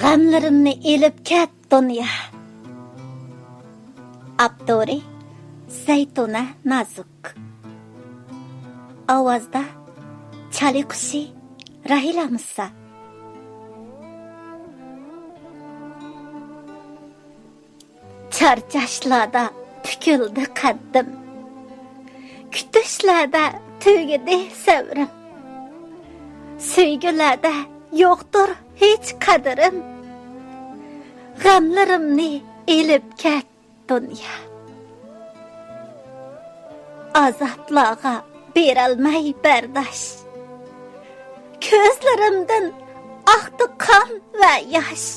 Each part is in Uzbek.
غەملىرىمنى ئېلىپ كەت دۇنيا. ئاپتورى زەيتۇنە نازۇك. ئاۋازدا چالى قۇشى راھىلە مۇسا. چارچاشلاردا پۈكۈلدى قەددىم. كۈتۈشلەردە تۈگىدى سەۋرىم. سۆيگۈلەردە yo'qdir hech qadrim. G'amlarimni elib ket dunyo. Azoblarga berolmay bardosh. Ko'zlarimdan oqdi qon va yosh.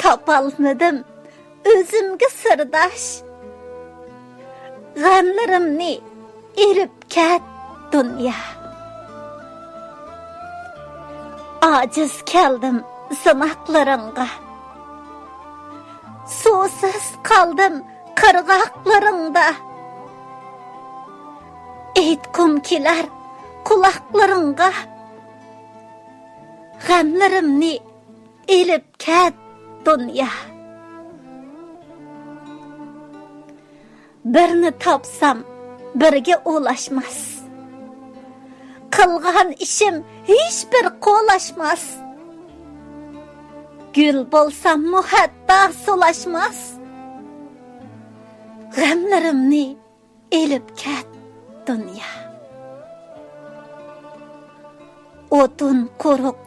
Topolmadim o'zimga sirdosh. G'amlarimni elib ket dunyo. Aciz keldim sınaklarınga. Susuz kaldım kırgaklarında. Eğitkum kiler kulaklarınga. G'amlarimni elib ket dünya. Birini tapsam birge ulaşmaz. Kılgan işim hiçbir qo'lashmas. Gül bolsam mu hatta sulaşmaz. G'amlarimni elib ket dunyo. O'tun quruq,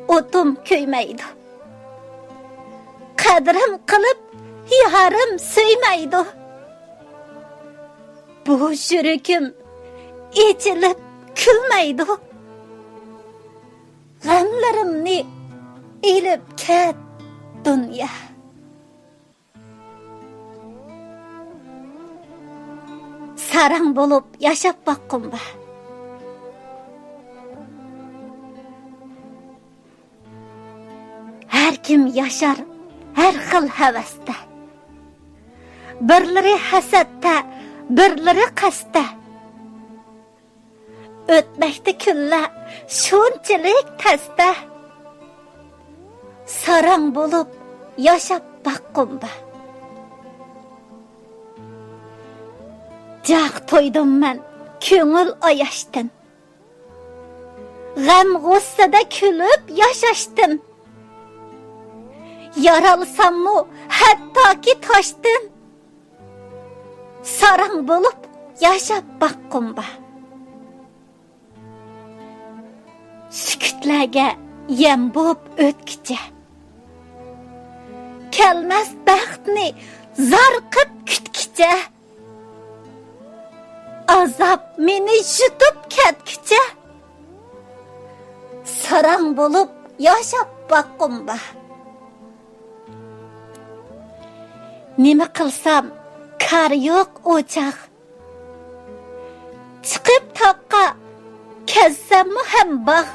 o'tum kuymaydi. Qadrim qilib yarim suymaydi. Bu yuragim ichilib külmaydi. G'amlarimni elib ket dunyo. Sarang bo'lib yashab boqqumba. Har kim yashar har xil havasda. Birlari hasadda, birlari qasda. O'tmoqda kunlar shunchalik tezda. Sarang bo'lib yashab boqqumba. Jag to'ydim men ko'ngil oyashdim. G'am g'ussada kulib yashashdim. Yaralsammu hattoki toshdim. Sarang bo'lib yashab boqqumba. Sükutlarga yem bo'p o'tkicha. Kelmas baxtni zarqib kutkicha. Azob meni yutib ketkicha. Sarang bo'lib yashab boqqumba. Nima qilsam kar yo'q o'chaq. Chiqib toqqa kazzammu ham bog'.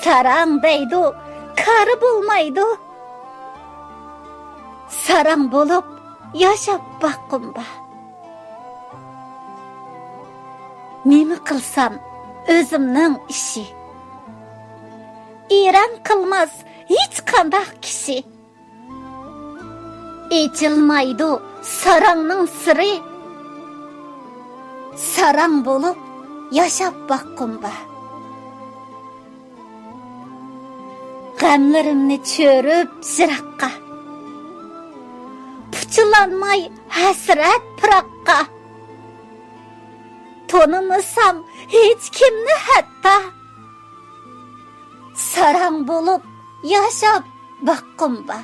Sarang deydi, kari bo'lmaydi. Sarang bo'lib yashab boqqumba. Nima qilsam o'zimning ishi. Eran qilmas hech qanday kishi. Echilmaydi sarangning siri. Sarang bo'lib yashab boqqumba. G'amlarimni cho'rib ziraqqa. Puchilanmay hasrat piroqqa. Tonimasam hech kimni hatta. Sarang bo'lib yashab boqqumba.